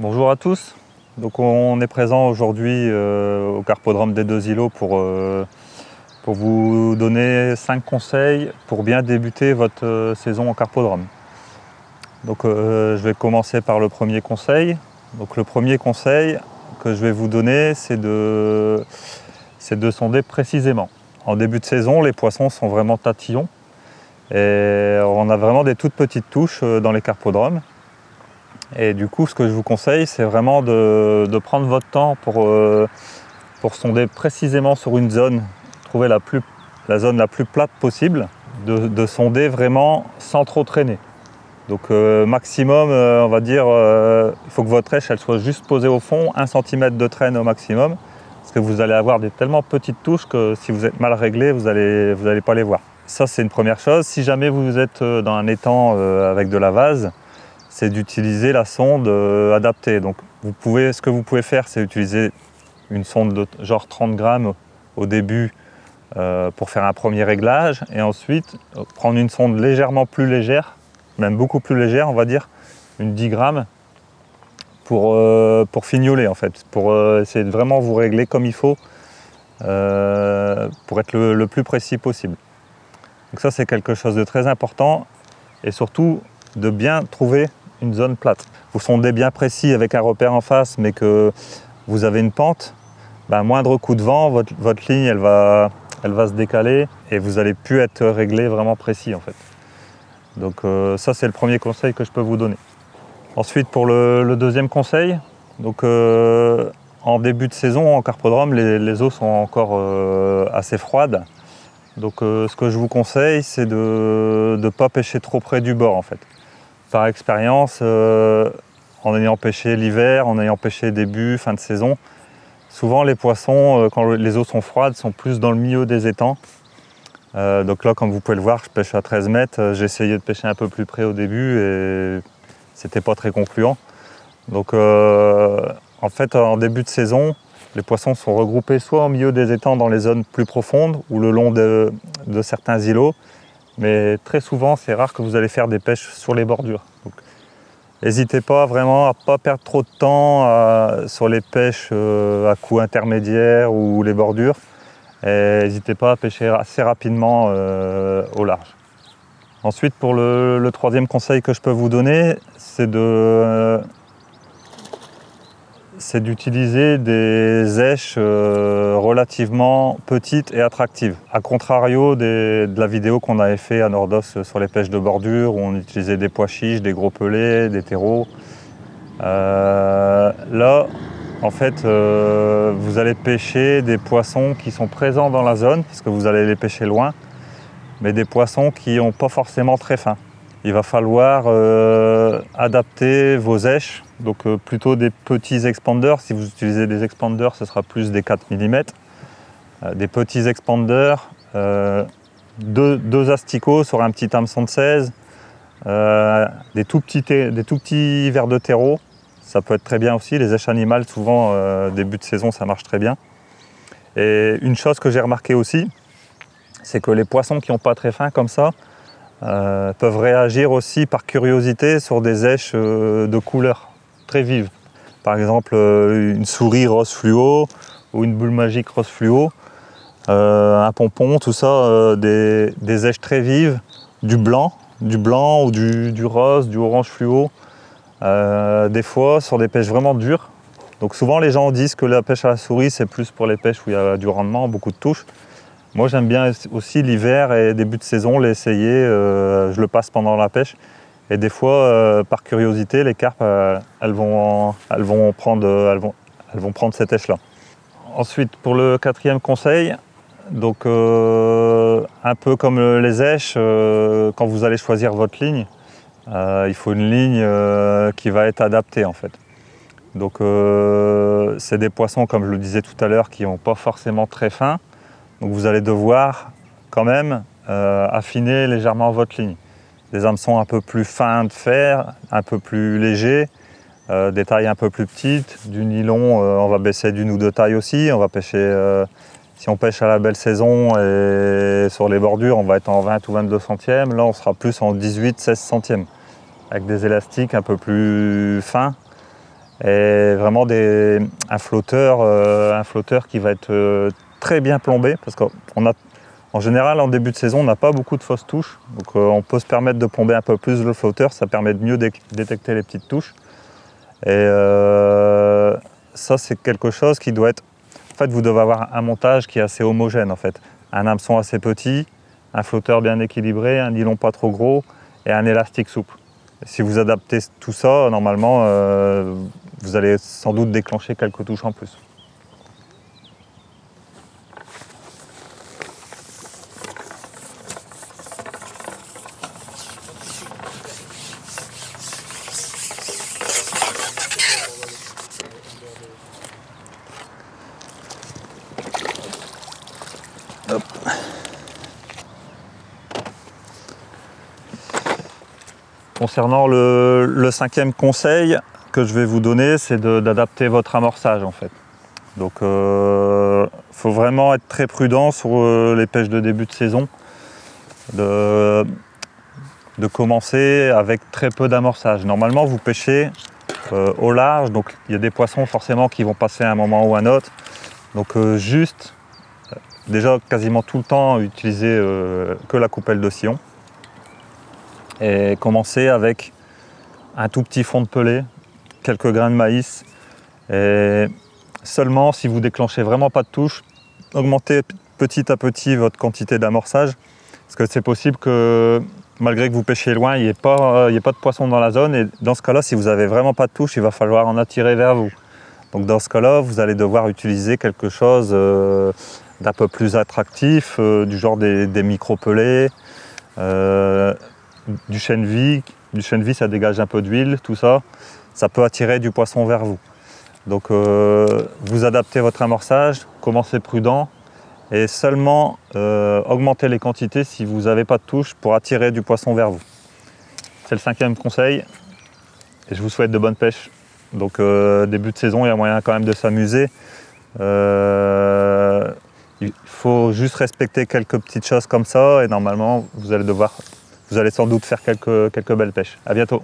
Bonjour à tous. Donc on est présent aujourd'hui au Carpodrome des Deux Îlots pour vous donner 5 conseils pour bien débuter votre saison au Carpodrome. Donc je vais commencer par le premier conseil. Donc le premier conseil que je vais vous donner, c'est de sonder précisément. En début de saison, les poissons sont vraiment tatillons et on a vraiment des toutes petites touches dans les carpodromes. Et du coup, ce que je vous conseille, c'est vraiment de prendre votre temps pour sonder précisément sur une zone, trouver la zone la plus plate possible, de sonder vraiment sans trop traîner. Donc maximum, on va dire, il faut que votre rêche elle soit juste posée au fond, 1 cm de traîne au maximum, parce que vous allez avoir des tellement petites touches que si vous êtes mal réglé, vous allez pas les voir. Ça, c'est une première chose. Si jamais vous êtes dans un étang avec de la vase, c'est d'utiliser la sonde adaptée. Donc ce que vous pouvez faire, c'est utiliser une sonde de genre 30 grammes au début pour faire un premier réglage, et ensuite prendre une sonde légèrement plus légère, même beaucoup plus légère, on va dire, une 10 grammes, pour fignoler en fait, pour essayer de vraiment vous régler comme il faut, pour être le plus précis possible. Donc ça, c'est quelque chose de très important, et surtout de bien trouver une zone plate. Vous sondez bien précis avec un repère en face, mais que vous avez une pente, moindre coup de vent, votre ligne elle va se décaler et vous n'allez plus être réglé vraiment précis en fait. Donc ça, c'est le premier conseil que je peux vous donner. Ensuite, pour le deuxième conseil, donc en début de saison en carpodrome, les eaux sont encore assez froides. Donc ce que je vous conseille, c'est de ne pas pêcher trop près du bord en fait. Par expérience, en ayant pêché l'hiver, en ayant pêché début, fin de saison, souvent les poissons, quand les eaux sont froides, sont plus dans le milieu des étangs. Donc là, comme vous pouvez le voir, je pêche à 13 mètres. J'ai essayé de pêcher un peu plus près au début et c'était pas très concluant. Donc en fait, en début de saison, les poissons sont regroupés soit au milieu des étangs dans les zones plus profondes ou le long de certains îlots. Mais très souvent, c'est rare que vous allez faire des pêches sur les bordures. Donc, n'hésitez pas vraiment à ne pas perdre trop de temps sur les pêches à coups intermédiaires ou les bordures. Et n'hésitez pas à pêcher assez rapidement au large. Ensuite, pour le troisième conseil que je peux vous donner, c'est d'utiliser des èches relativement petites et attractives. A contrario de la vidéo qu'on avait fait à Nordos sur les pêches de bordure, où on utilisait des pois chiches, des gros pelets, des terreaux. Là, en fait, vous allez pêcher des poissons qui sont présents dans la zone, parce que vous allez les pêcher loin, mais des poissons qui n'ont pas forcément très faim. Il va falloir adapter vos èches, donc plutôt des petits expanders. Si vous utilisez des expanders, ce sera plus des 4 mm. Des petits expanders, deux asticots sur un petit hameçon de 16, des tout petits vers de terreau. Ça peut être très bien aussi. Les èches animales, souvent, début de saison, ça marche très bien. Et une chose que j'ai remarqué aussi, c'est que les poissons qui n'ont pas très faim comme ça, peuvent réagir aussi par curiosité sur des èches de couleurs très vives. Par exemple, une souris rose fluo ou une boule magique rose fluo, un pompon, tout ça, des èches très vives, du blanc ou du rose, du orange fluo, des fois sur des pêches vraiment dures. Donc souvent les gens disent que la pêche à la souris, c'est plus pour les pêches où il y a du rendement, beaucoup de touches. Moi, j'aime bien aussi l'hiver et début de saison l'essayer. Je le passe pendant la pêche. Et des fois, par curiosité, les carpes, elles vont prendre cette èche-là. Ensuite, pour le quatrième conseil, donc un peu comme les èches, quand vous allez choisir votre ligne, il faut une ligne qui va être adaptée en fait. Donc, c'est des poissons, comme je le disais tout à l'heure, qui n'ont pas forcément très faim. Donc vous allez devoir quand même affiner légèrement votre ligne. Des hameçons un peu plus fins de fer, un peu plus légers, des tailles un peu plus petites. Du nylon, on va baisser d'une ou deux tailles aussi. On va pêcher, si on pêche à la belle saison et sur les bordures, on va être en 20 ou 22 centièmes. Là, on sera plus en 18-16 centièmes, avec des élastiques un peu plus fins et vraiment un flotteur qui va être très bien plombé, parce qu'en général, en début de saison, on n'a pas beaucoup de fausses touches, donc on peut se permettre de plomber un peu plus le flotteur, ça permet de mieux détecter les petites touches. Et ça, c'est quelque chose qui doit être... En fait, vous devez avoir un montage qui est assez homogène, en fait. Un hameçon assez petit, un flotteur bien équilibré, un nylon pas trop gros et un élastique souple. Et si vous adaptez tout ça, normalement, vous allez sans doute déclencher quelques touches en plus. Hop. Concernant le 5e conseil que je vais vous donner, c'est d'adapter votre amorçage en fait. Donc faut vraiment être très prudent sur les pêches de début de saison, de commencer avec très peu d'amorçage. Normalement vous pêchez au large, donc il y a des poissons forcément qui vont passer à un moment ou à un autre. Donc déjà quasiment tout le temps utiliser que la coupelle de sillon et commencer avec un tout petit fond de pelé, quelques grains de maïs et seulement si vous déclenchez vraiment pas de touche, augmentez petit à petit votre quantité d'amorçage parce que c'est possible que malgré que vous pêchiez loin, il n'y ait pas de poisson dans la zone et dans ce cas-là, si vous n'avez vraiment pas de touche, il va falloir en attirer vers vous. Donc dans ce cas-là, vous allez devoir utiliser quelque chose d'un peu plus attractif, du genre des micro-pelés, du chènevis. Du chènevis, ça dégage un peu d'huile, tout ça. Ça peut attirer du poisson vers vous. Donc vous adaptez votre amorçage, commencez prudent et seulement augmentez les quantités si vous n'avez pas de touche pour attirer du poisson vers vous. C'est le 5e conseil et je vous souhaite de bonnes pêches. Donc début de saison, il y a moyen quand même de s'amuser. Il faut juste respecter quelques petites choses comme ça et normalement vous allez sans doute faire quelques belles pêches. À bientôt.